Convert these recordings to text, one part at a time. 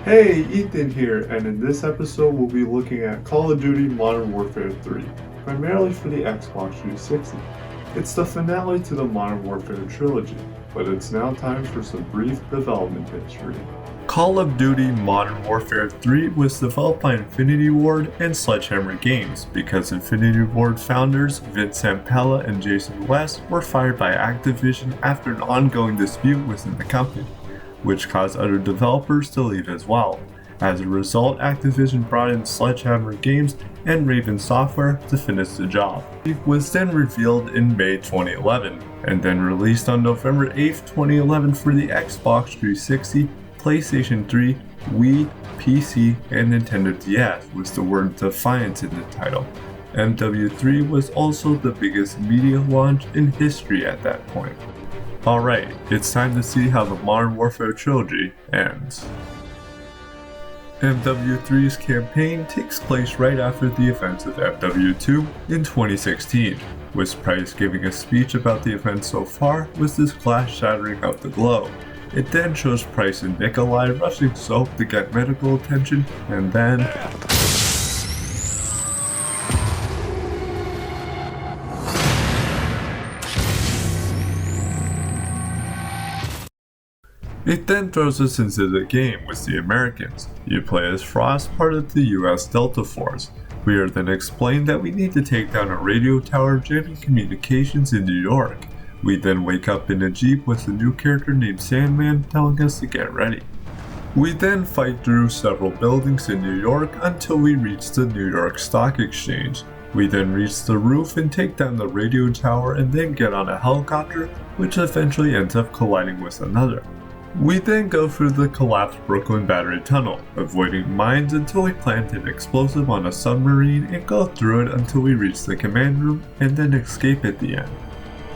Hey, Ethan here, and in this episode we'll be looking at Call of Duty Modern Warfare 3, primarily for the Xbox 360. It's the finale to the Modern Warfare trilogy, but it's now time for some brief development history. Call of Duty Modern Warfare 3 was developed by Infinity Ward and Sledgehammer Games because Infinity Ward founders Vince Zampella and Jason West were fired by Activision after an ongoing dispute within the company, which caused other developers to leave as well. As a result, Activision brought in Sledgehammer Games and Raven Software to finish the job. It was then revealed in May 2011, and then released on November 8, 2011 for the Xbox 360, PlayStation 3, Wii, PC, and Nintendo DS, with the word Defiance in the title. MW3 was also the biggest media launch in history at that point. Alright, it's time to see how the Modern Warfare trilogy ends. MW3's campaign takes place right after the events of MW2 in 2016, with Price giving a speech about the events so far with this glass shattering of the globe. It then shows Price and Nikolai rushing Soap to get medical attention, and then it then throws us into the game with the Americans. You play as Frost, part of the US Delta Force. We are then explained that we need to take down a radio tower jamming communications in New York. We then wake up in a jeep with a new character named Sandman telling us to get ready. We then fight through several buildings in New York until we reach the New York Stock Exchange. We then reach the roof and take down the radio tower and then get on a helicopter, which eventually ends up colliding with another. We then go through the collapsed Brooklyn Battery Tunnel, avoiding mines until we plant an explosive on a submarine and go through it until we reach the command room and then escape at the end.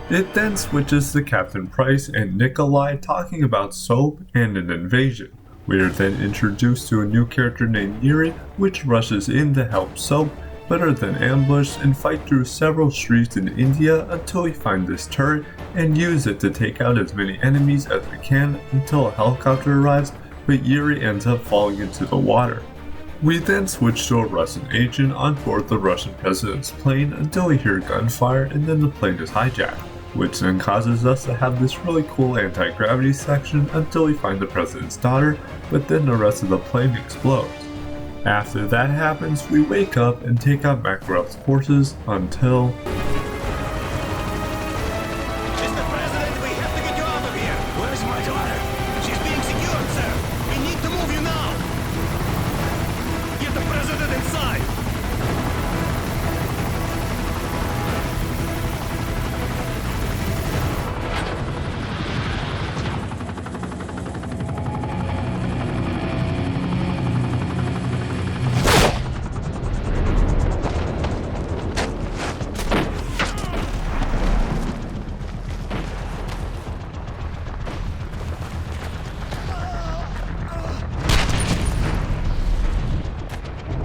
It then switches to Captain Price and Nikolai talking about Soap and an invasion. We are then introduced to a new character named Yuri, which rushes in to help Soap, but are then ambushed and fight through several streets in India until we find this turret and use it to take out as many enemies as we can until a helicopter arrives, but Yuri ends up falling into the water. We then switch to a Russian agent on board the Russian president's plane until we hear gunfire and then the plane is hijacked, which then causes us to have this really cool anti-gravity section until we find the president's daughter, but then the rest of the plane explodes. After that happens, we wake up and take out Makarov's forces until Mr. President, we have to get you out of here! Where's my daughter? She's being secured, sir! We need to move you now! Get the president inside!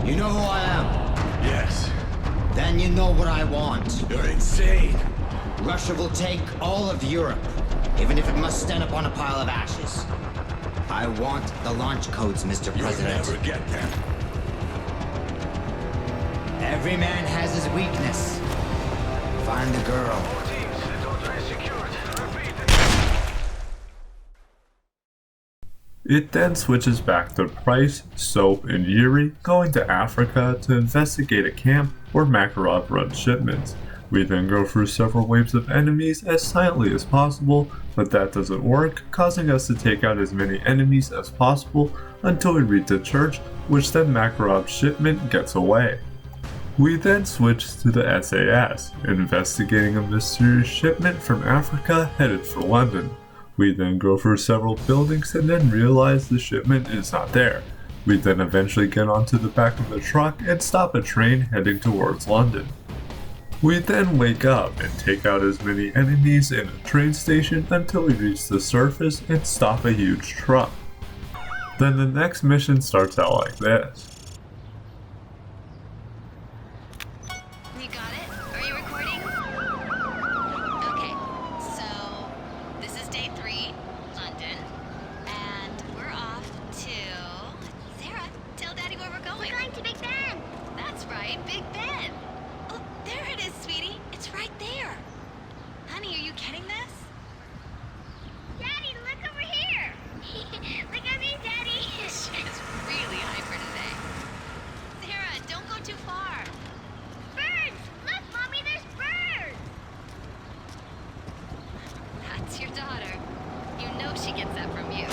You know who I am? Yes. Then you know what I want. You're insane. Russia will take all of Europe, even if it must stand upon a pile of ashes. I want the launch codes, Mr. You'll President. never get them. Every man has his weakness. Find the girl. it then switches back to Price, Soap, and Yuri going to Africa to investigate a camp where Makarov runs shipments. We then go through several waves of enemies as silently as possible, but that doesn't work, causing us to take out as many enemies as possible until we reach the church, which then Makarov's shipment gets away. We then switch to the SAS, investigating a mysterious shipment from Africa headed for London. We then go through several buildings and then realize the shipment is not there. We then eventually get onto the back of the truck and stop a train heading towards London. We then wake up and take out as many enemies in a train station until we reach the surface and stop a huge truck. Then the next mission starts out like this. You got it? Are you recording? Okay, so this is day 3, London, and we're off to your daughter. You know she gets that from you.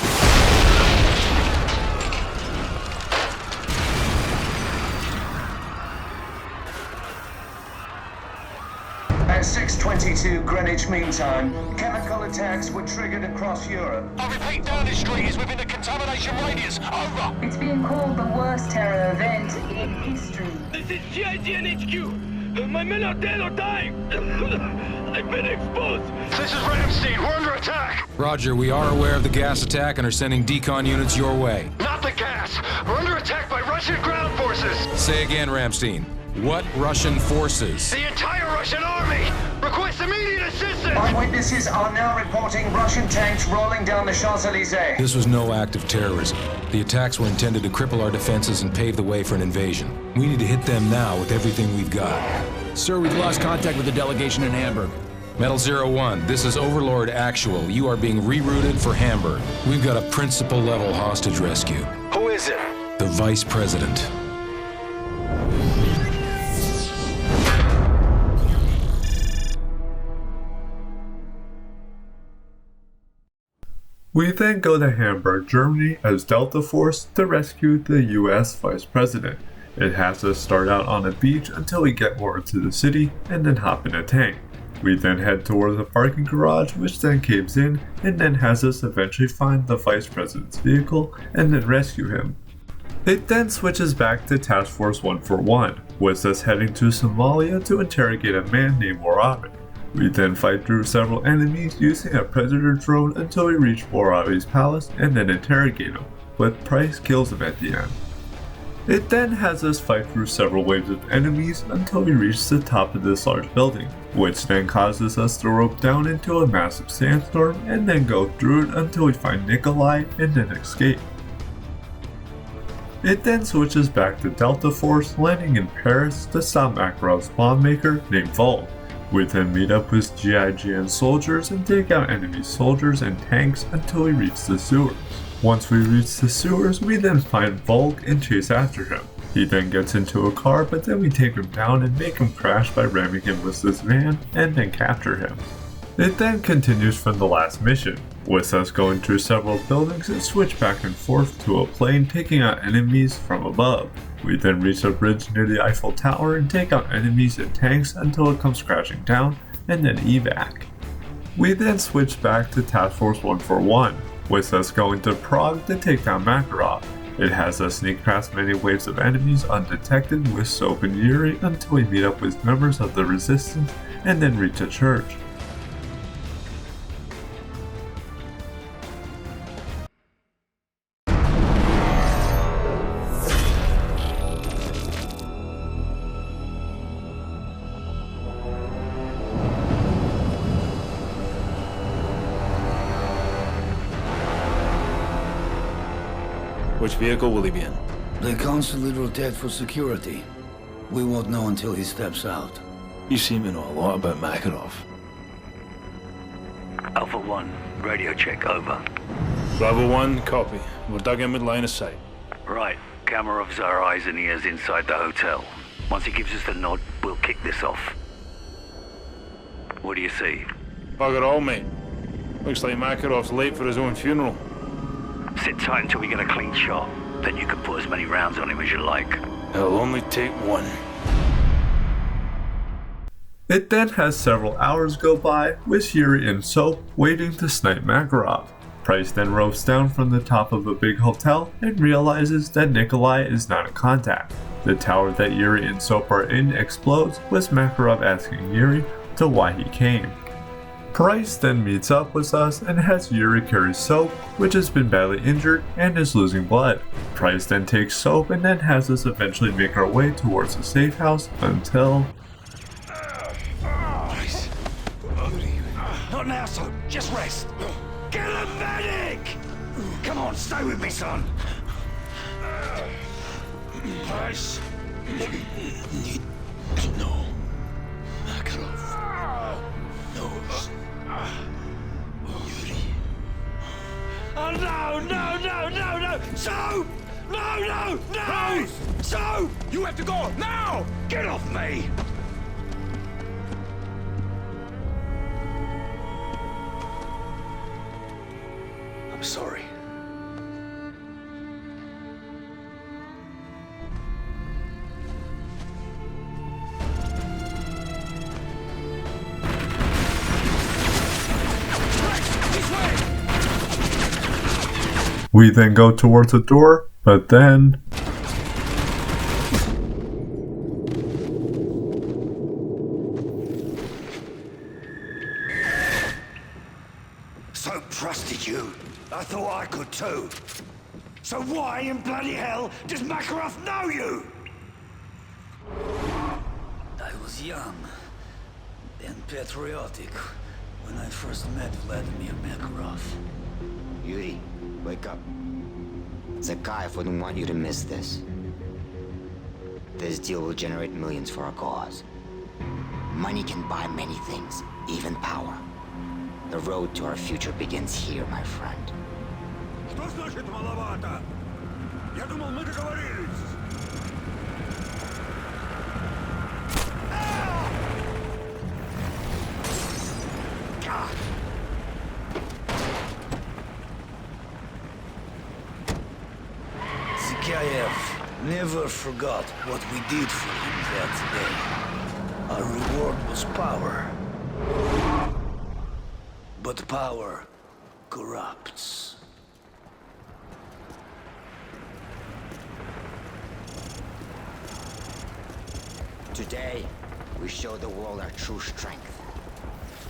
At 6:22 Greenwich Mean Time, chemical attacks were triggered across Europe. I repeat, Downing Street is within the contamination radius. Over. It's being called the worst terror event in history. This is GIGN HQ. My men are dead or dying. I've been exposed. This is Ramstein. We're under attack. Roger, we are aware of the gas attack and are sending decon units your way. Not the gas. We're under attack by Russian ground forces. Say again, Ramstein. What Russian forces? The entire Russian army. Request immediate assistance. Eyewitnesses are now reporting Russian tanks rolling down the Champs-Élysées. This was no act of terrorism. The attacks were intended to cripple our defenses and pave the way for an invasion. We need to hit them now with everything we've got. Sir, we've lost contact with the delegation in Hamburg. Metal 01, this is Overlord Actual. You are being rerouted for Hamburg. We've got a principal-level hostage rescue. Who is it? The Vice President. We then go to Hamburg, Germany as Delta Force to rescue the US Vice President. It has us start out on a beach until we get more into the city and then hop in a tank. We then head towards a parking garage which then caves in and then has us eventually find the Vice President's vehicle and then rescue him. It then switches back to Task Force 141, with us heading to Somalia to interrogate a man named Morabe. We then fight through several enemies using a Predator drone until we reach Morabe's palace and then interrogate him, but Price kills him at the end. It then has us fight through several waves of enemies until we reach the top of this large building, which then causes us to rope down into a massive sandstorm and then go through it until we find Nikolai and then escape. It then switches back to Delta Force, landing in Paris to stop Makarov's bomb maker named Volk. We then meet up with GIGN soldiers and take out enemy soldiers and tanks until we reach the sewers. Once we reach the sewers, we then find Volk and chase after him. He then gets into a car, but then we take him down and make him crash by ramming him with this van and then capture him. It then continues from the last mission, with us going through several buildings and switch back and forth to a plane taking out enemies from above. We then reach a bridge near the Eiffel Tower and take out enemies and tanks until it comes crashing down and then evac. We then switch back to Task Force 141, with us going to Prague to take down Makarov. It has us sneak past many waves of enemies undetected with Soap and Yuri until we meet up with members of the Resistance and then reach a church. Which vehicle will he be in? They constantly rotate for security. We won't know until he steps out. You seem to know a lot about Makarov. Alpha 1, radio check, over. Bravo 1, copy. We're dug in with line of sight. Right, Kamarov's our eyes and ears inside the hotel. Once he gives us the nod, we'll kick this off. What do you see? Bugger all, mate. Looks like Makarov's late for his own funeral. Sit tight until we get a clean shot. Then you can put as many rounds on him as you like. It'll only take one. It then has several hours go by with Yuri and Soap waiting to snipe Makarov. Price then ropes down from the top of a big hotel and realizes that Nikolai is not in contact. The tower that Yuri and Soap are in explodes, with Makarov asking Yuri to why he came. Price then meets up with us and has Yuri carry Soap, which has been badly injured and is losing blood. Price then takes Soap and then has us eventually make our way towards the safe house until... Not now, Soap. Just rest. Get a medic! Come on, stay with me, son. Price. Need to know. Makarov knows. Yuri. Oh, no! Soap! No! Soap! You have to go now! Get off me! I'm sorry. We then go towards the door, but then... So trusted you. I thought I could too. So why in bloody hell does Makarov know you? I was young and patriotic when I first met Vladimir Makarov. Yuri, wake up. Zakayev wouldn't want you to miss this. This deal will generate millions for our cause. Money can buy many things, even power. The road to our future begins here, my friend. Что значит маловато? Я думал, мы договорились. Zakayev never forgot what we did for him that day. Our reward was power. But power corrupts. Today, we show the world our true strength.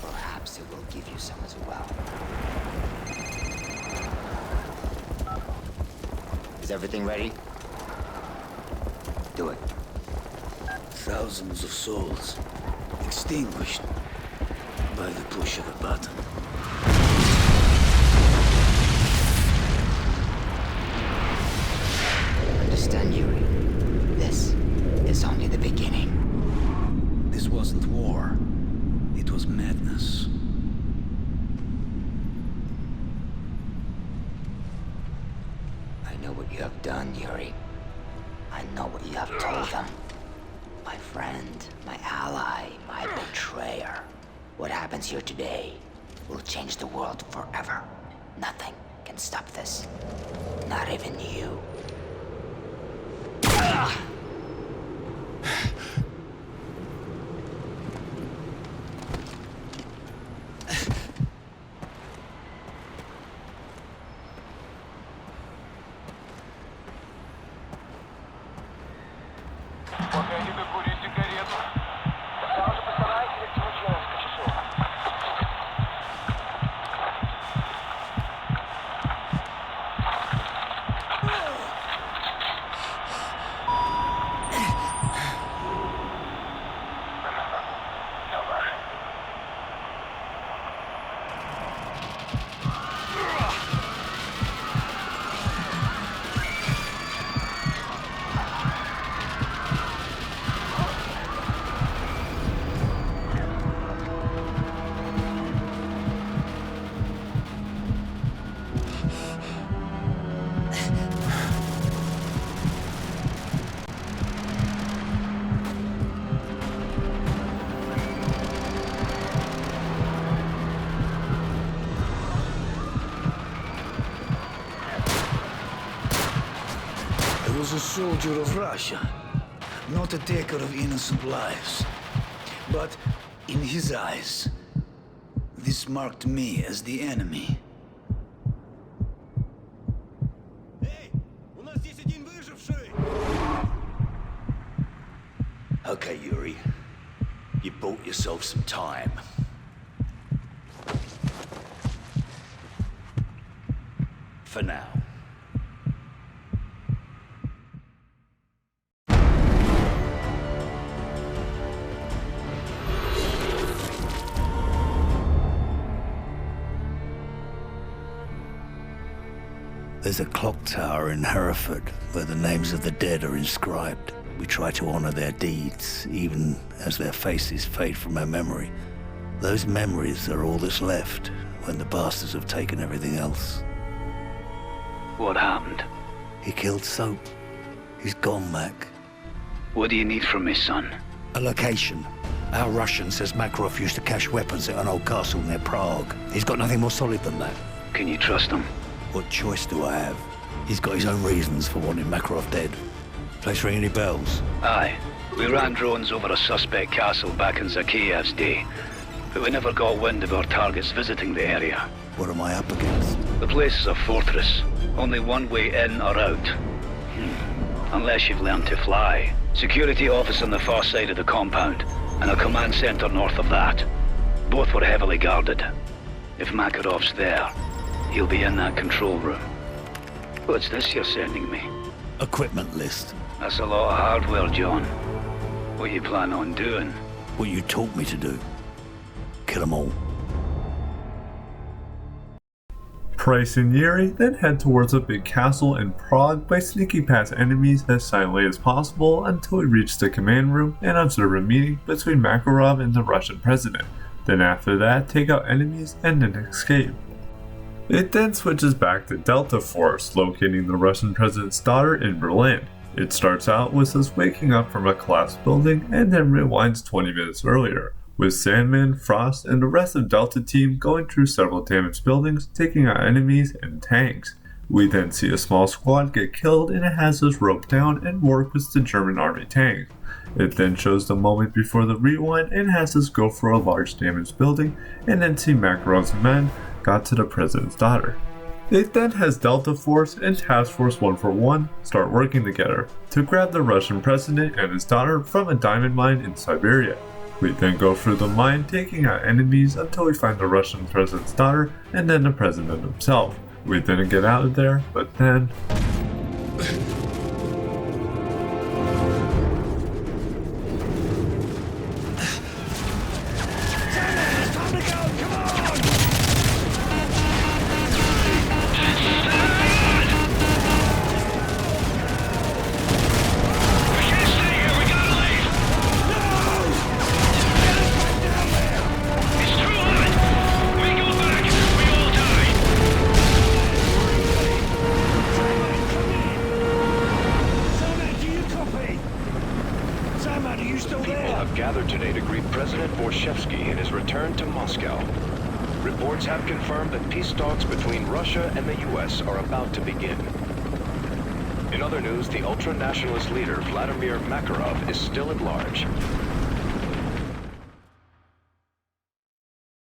Perhaps it will give you some as well. Is everything ready? Do it. Thousands of souls extinguished by the push of a button. Understand, Yuri. This is only the beginning. This wasn't war. It was madness. I know what you have done, Yuri. I know what you have told them. My friend, my ally, my betrayer. What happens here today will change the world forever. Nothing can stop this. Not even you. Погоди докурить сигарету. Сразу же постарайся, ведь случилось несколько часов. I was a soldier of Russia, not a taker of innocent lives. But in his eyes, this marked me as the enemy. Эй, у нас здесь один выживший. Okay, Yuri. You bought yourself some time. For now. There's a clock tower in Hereford where the names of the dead are inscribed. We try to honor their deeds, even as their faces fade from our memory. Those memories are all that's left when the bastards have taken everything else. What happened? He killed Soap. He's gone, Mac. What do you need from me, son? A location. Our Russian says Makarov used to cache weapons at an old castle near Prague. He's got nothing more solid than that. Can you trust him? What choice do I have? He's got his own reasons for wanting Makarov dead. Place ring any bells? Aye. We ran drones over a suspect castle back in Zakiyev's day, but we never got wind of our targets visiting the area. What am I up against? The place is a fortress. Only one way in or out. Unless you've learned to fly. Security office on the far side of the compound, and a command center north of that. Both were heavily guarded. If Makarov's there, he'll be in that control room. What's this you're sending me? Equipment list. That's a lot of hardware, John. What you plan on doing? What you taught me to do. Kill them all. Price and Yuri then head towards a big castle in Prague by sneaking past enemies as silently as possible until we reach the command room and observe a meeting between Makarov and the Russian president. Then after that, take out enemies and then escape. It then switches back to Delta Force, locating the Russian president's daughter in Berlin. It starts out with us waking up from a collapsed building and then rewinds 20 minutes earlier, with Sandman, Frost, and the rest of Delta team going through several damaged buildings, taking out enemies and tanks. We then see a small squad get killed and it has us roped down and work with the German army tanks. It then shows the moment before the rewind and has us go for a large damaged building and then see Makarov's men got to the president's daughter. It then has Delta Force and Task Force 141 start working together to grab the Russian president and his daughter from a diamond mine in Siberia. We then go through the mine, taking out enemies until we find the Russian president's daughter and then the president himself. We then get out of there, but then... Gathered today to greet President Borshevsky in his return to Moscow. Reports have confirmed that peace talks between Russia and the US are about to begin. In other news, the ultra-nationalist leader Vladimir Makarov is still at large.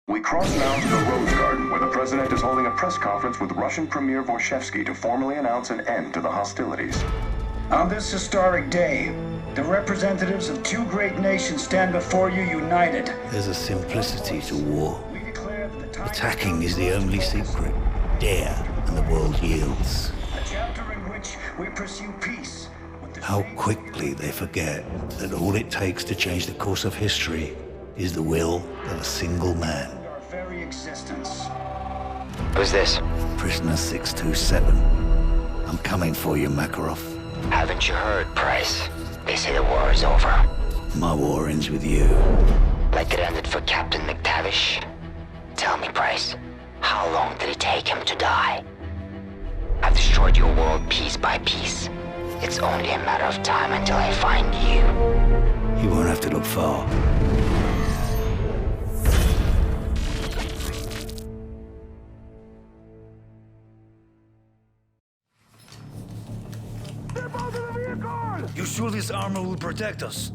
We cross now to the Rose Garden, where the president is holding a press conference with Russian Premier Borshevsky to formally announce an end to the hostilities. On this historic day, the representatives of two great nations stand before you united. There's a simplicity to war. Attacking is the only secret. Dare, and the world yields. A chapter in which we pursue peace. How quickly they forget that all it takes to change the course of history is the will of a single man. Our very existence. Who's this? Prisoner 627. I'm coming for you, Makarov. Haven't you heard, Price? They say the war is over. My war ends with you. Like it ended for Captain McTavish? Tell me, Price, how long did it take him to die? I've destroyed your world piece by piece. It's only a matter of time until I find you. You won't have to look far. You sure this armor will protect us?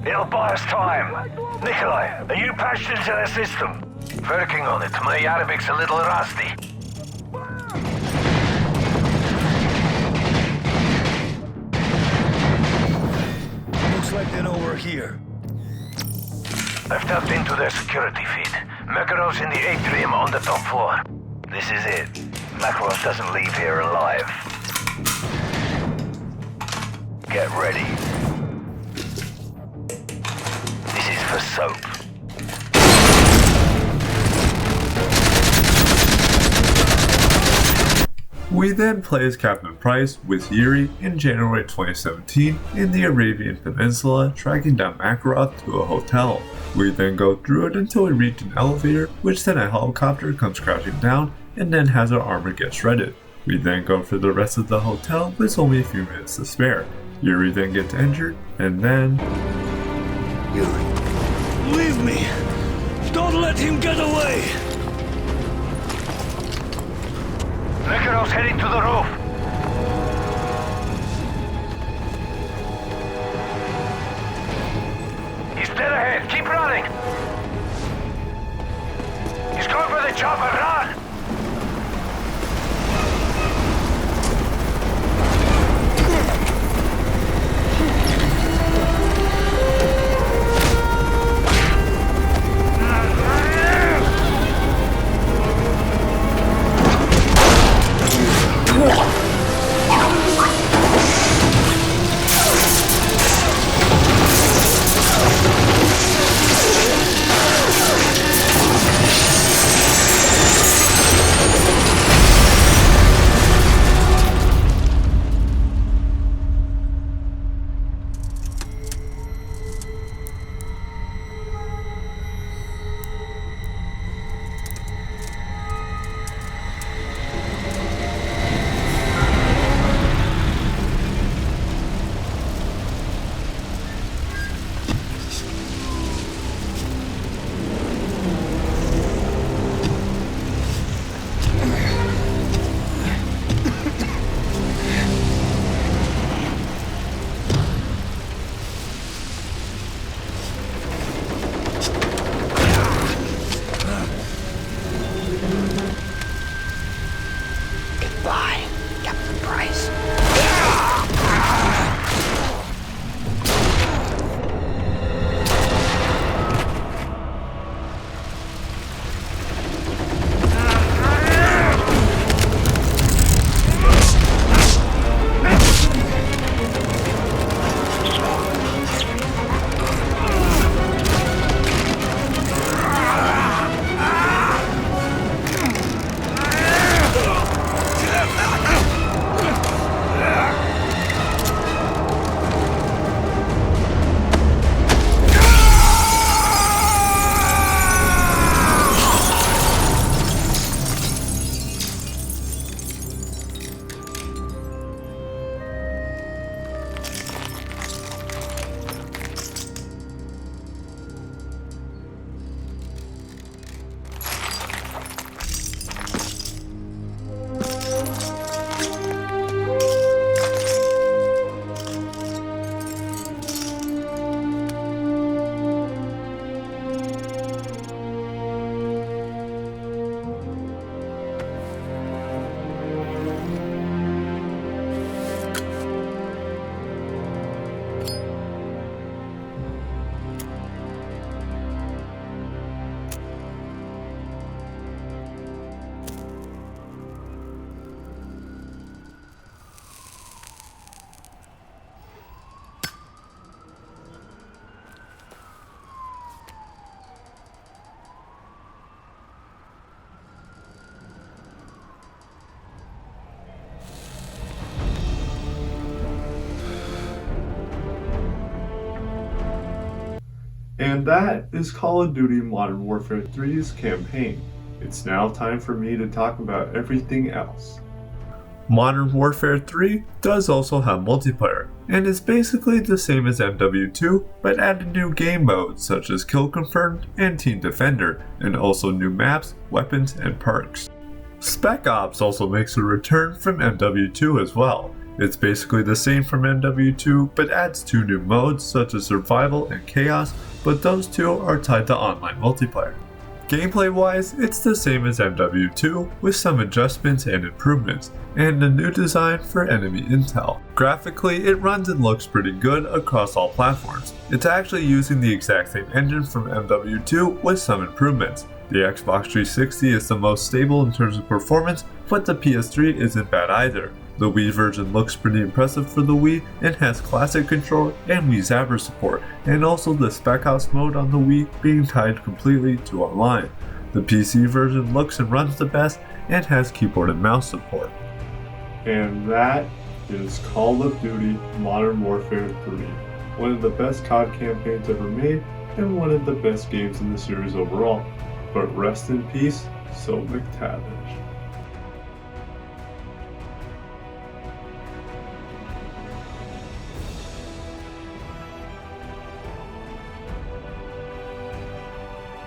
It'll buy us time. Nikolai, are you patched into their system? Working on it. My Arabic's a little rusty. Looks like they're over here. I've tapped into their security feed. Makarov's in the atrium on the top floor. This is it. Makarov doesn't leave here alive. Get ready. This is for soap. We then play as Captain Price with Yuri in January 2017 in the Arabian Peninsula, tracking down Makarov to a hotel. We then go through it until we reach an elevator, which then a helicopter comes crashing down and then has our armor get shredded. We then go for the rest of the hotel with only a few minutes to spare. Yuri then gets injured, and then... Yuri, leave me! Don't let him get away! Makarov's heading to the roof. He's dead ahead. Keep running. He's going for the chopper. Run! And that is Call of Duty Modern Warfare 3's campaign. It's now time for me to talk about everything else. Modern Warfare 3 does also have multiplayer, and is basically the same as MW2, but added new game modes such as Kill Confirmed and Team Defender, and also new maps, weapons, and perks. Spec Ops also makes a return from MW2 as well. It's basically the same from MW2, but adds 2 new modes such as Survival and Chaos, but those 2 are tied to online multiplayer. Gameplay wise, it's the same as MW2 with some adjustments and improvements, and a new design for enemy intel. Graphically, it runs and looks pretty good across all platforms. It's actually using the exact same engine from MW2 with some improvements. The Xbox 360 is the most stable in terms of performance, but the PS3 isn't bad either. The Wii version looks pretty impressive for the Wii and has classic control and Wii Zapper support, and also the Spec Ops mode on the Wii being tied completely to online. The PC version looks and runs the best and has keyboard and mouse support. And that is Call of Duty Modern Warfare 3, one of the best COD campaigns ever made and one of the best games in the series overall. But rest in peace, So McTavish.